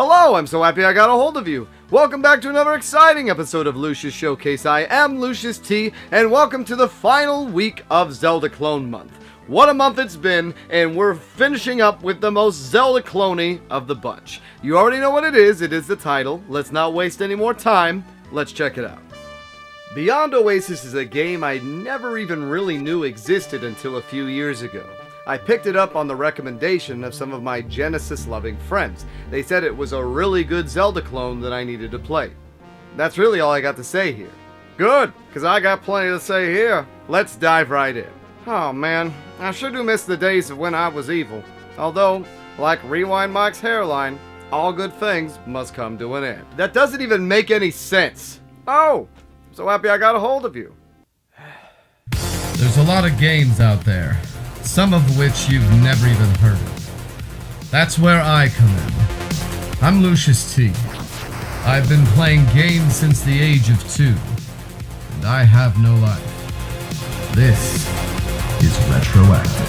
Hello, I'm so happy I got a hold of you. Welcome back to another exciting episode of Lucious Showcase. I am Lucious T, and welcome to the final week of Zelda Clone Month. What a month it's been, and we're finishing up with the most Zelda clone-y of the bunch. You already know what it is the title. Let's not waste any more time, let's check it out. Beyond Oasis is a game I never even really knew existed until a few years ago. I picked it up on the recommendation of some of my Genesis-loving friends. They said it was a really good Zelda clone that I needed to play. That's really all I got to say here. Good, because I got plenty to say here. Let's dive right in. Oh man, I sure do miss the days of when I was evil. Although, like Rewind Mike's hairline, all good things must come to an end. That doesn't even make any sense. Oh, I'm so happy I got a hold of you. There's a lot of games out there, some of which you've never even heard of. That's where I come in. I'm Lucious T. I've been playing games since the age of 2, and I have no life. This is retroactive.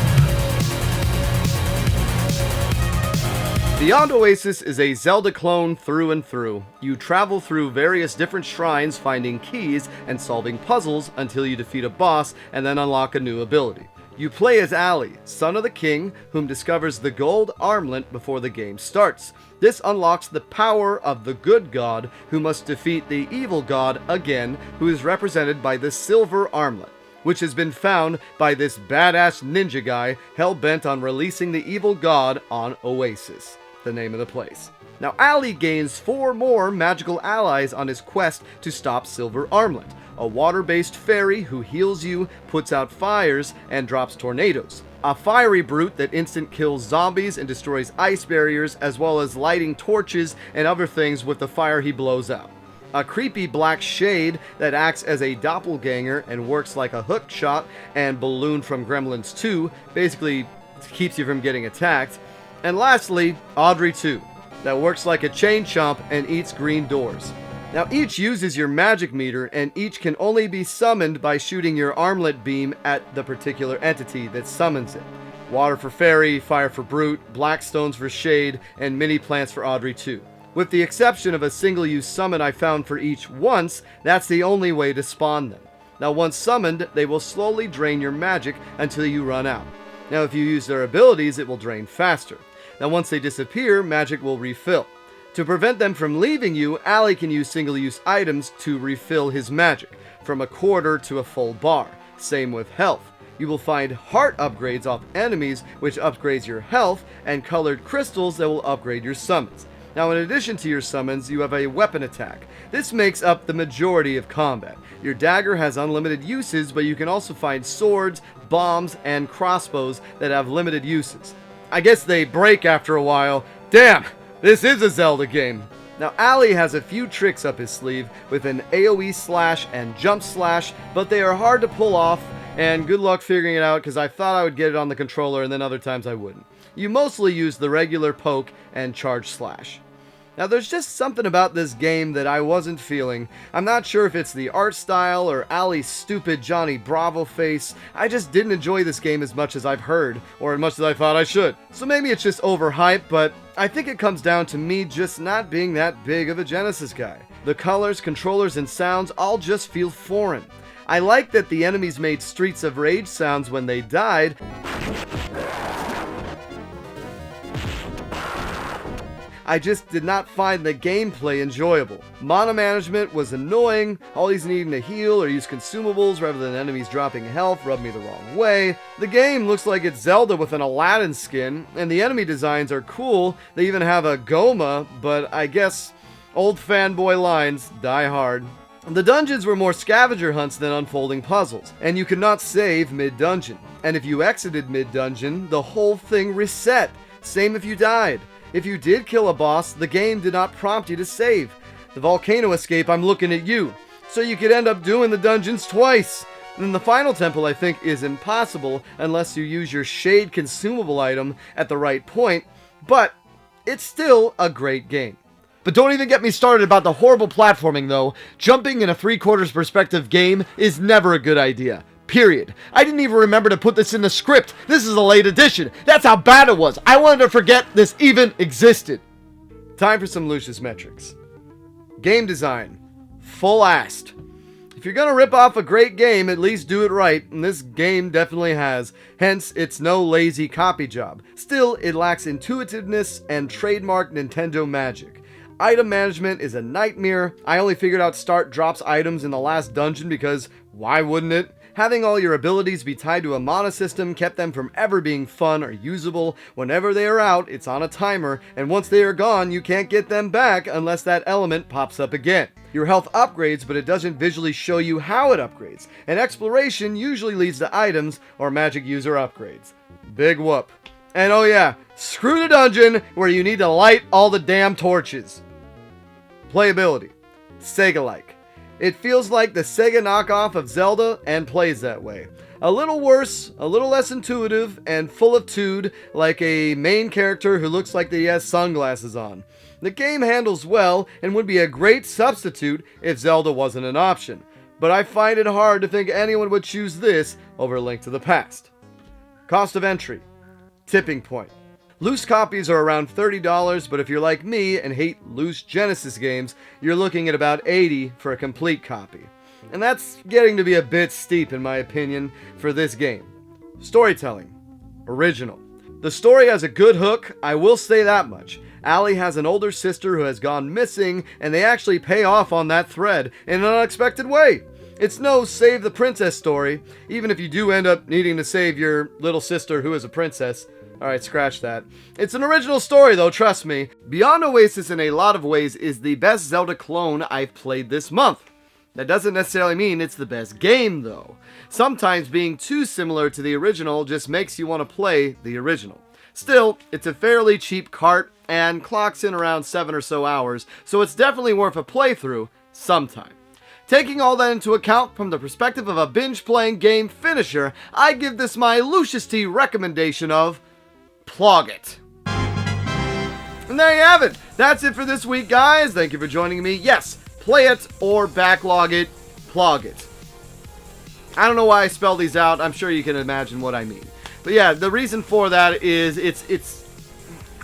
Beyond Oasis is a Zelda clone through and through. You travel through various different shrines finding keys and solving puzzles until you defeat a boss and then unlock a new ability. You play as Ali, son of the king, whom discovers the gold armlet before the game starts. This unlocks the power of the good god, who must defeat the evil god again, who is represented by the silver armlet, which has been found by this badass ninja guy hell-bent on releasing the evil god on Oasis, the name of the place. Now Ali gains 4 more magical allies on his quest to stop Silver Armlet. A water-based fairy who heals you, puts out fires, and drops tornadoes. A fiery brute that instant kills zombies and destroys ice barriers, as well as lighting torches and other things with the fire he blows out. A creepy black shade that acts as a doppelganger and works like a hook shot and balloon from Gremlins 2, basically keeps you from getting attacked. And lastly, Audrey 2, that works like a chain chomp and eats green doors. Now each uses your magic meter, and each can only be summoned by shooting your armlet beam at the particular entity that summons it. Water for fairy, fire for brute, black stones for shade, and mini plants for Audrey 2. With the exception of a single-use summon I found for each once, that's the only way to spawn them. Now once summoned, they will slowly drain your magic until you run out. Now if you use their abilities, it will drain faster. Now once they disappear, magic will refill. To prevent them from leaving you, Ali can use single-use items to refill his magic, from a quarter to a full bar. Same with health. You will find heart upgrades off enemies, which upgrades your health, and colored crystals that will upgrade your summons. Now in addition to your summons, you have a weapon attack. This makes up the majority of combat. Your dagger has unlimited uses, but you can also find swords, bombs, and crossbows that have limited uses. I guess they break after a while. Damn! This is a Zelda game! Now Ali has a few tricks up his sleeve with an AoE slash and jump slash, but they are hard to pull off, and good luck figuring it out because I thought I would get it on the controller and then other times I wouldn't. You mostly use the regular poke and charge slash. Now there's just something about this game that I wasn't feeling. I'm not sure if it's the art style or Ali's stupid Johnny Bravo face. I just didn't enjoy this game as much as I've heard, or as much as I thought I should. So maybe it's just overhyped, but I think it comes down to me just not being that big of a Genesis guy. The colors, controllers, and sounds all just feel foreign. I like that the enemies made Streets of Rage sounds when they died. I just did not find the gameplay enjoyable. Mana management was annoying, always needing to heal or use consumables rather than enemies dropping health rubbed me the wrong way. The game looks like it's Zelda with an Aladdin skin, and the enemy designs are cool. They even have a Goma, but I guess old fanboy lines die hard. The dungeons were more scavenger hunts than unfolding puzzles, and you could not save mid-dungeon. And if you exited mid-dungeon, the whole thing reset. Same if you died. If you did kill a boss, the game did not prompt you to save. The volcano escape, I'm looking at you. So you could end up doing the dungeons twice. And the final temple, I think, is impossible unless you use your shade consumable item at the right point, but it's still a great game. But don't even get me started about the horrible platforming though. Jumping in a 3/4 perspective game is never a good idea. Period. I didn't even remember to put this in the script. This is a late edition. That's how bad it was. I wanted to forget this even existed. Time for some Lucious metrics. Game design. Full-assed. If you're gonna rip off a great game, at least do it right, and this game definitely has. Hence, it's no lazy copy job. Still, it lacks intuitiveness and trademark Nintendo magic. Item management is a nightmare. I only figured out start drops items in the last dungeon because why wouldn't it? Having all your abilities be tied to a mana system kept them from ever being fun or usable. Whenever they are out, it's on a timer, and once they are gone, you can't get them back unless that element pops up again. Your health upgrades, but it doesn't visually show you how it upgrades, and exploration usually leads to items or magic user upgrades. Big whoop. And oh yeah, screw the dungeon where you need to light all the damn torches. Playability. Sega-like. It feels like the Sega knockoff of Zelda and plays that way. A little worse, a little less intuitive, and full of tood, like a main character who looks like he has sunglasses on. The game handles well and would be a great substitute if Zelda wasn't an option, but I find it hard to think anyone would choose this over Link to the Past. Cost of entry. Tipping point. Loose copies are around $30, but if you're like me and hate loose Genesis games, you're looking at about $80 for a complete copy. And that's getting to be a bit steep in my opinion for this game. Storytelling. Original. The story has a good hook, I will say that much. Allie has an older sister who has gone missing, and they actually pay off on that thread in an unexpected way. It's no save the princess story, even if you do end up needing to save your little sister who is a princess. Alright, scratch that. It's an original story though, trust me. Beyond Oasis in a lot of ways is the best Zelda clone I've played this month. That doesn't necessarily mean it's the best game though. Sometimes being too similar to the original just makes you want to play the original. Still, it's a fairly cheap cart and clocks in around 7 or so hours, so it's definitely worth a playthrough sometime. Taking all that into account from the perspective of a binge-playing game finisher, I give this my Lucious T recommendation of Plog it. And there you have it. That's it for this week, guys. Thank you for joining me. Yes, play it or backlog it. Plog it. I don't know why I spell these out. I'm sure you can imagine what I mean. But yeah, the reason for that is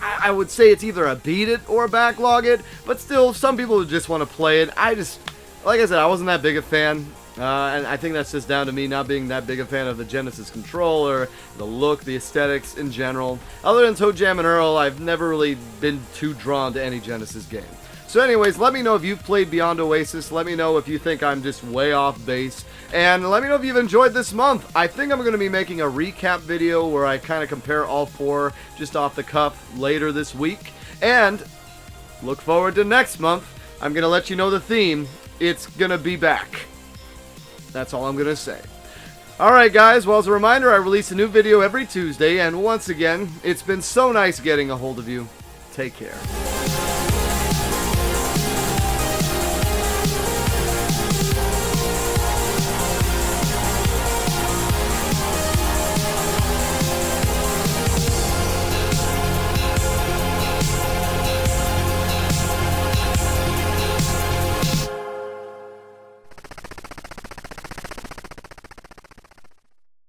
I would say it's either a beat it or a backlog it, but still, some people just want to play it. Like I said, I wasn't that big a fan. And I think that's just down to me not being that big a fan of the Genesis controller, the look, the aesthetics in general. Other than Toe Jam and Earl, I've never really been too drawn to any Genesis game. So anyways, let me know if you've played Beyond Oasis. Let me know if you think I'm just way off base. And let me know if you've enjoyed this month. I think I'm going to be making a recap video where I kind of compare all four just off the cuff later this week. And look forward to next month. I'm going to let you know the theme. It's going to be back. That's all I'm going to say. Alright guys, well as a reminder, I release a new video every Tuesday, and once again, it's been so nice getting a hold of you. Take care.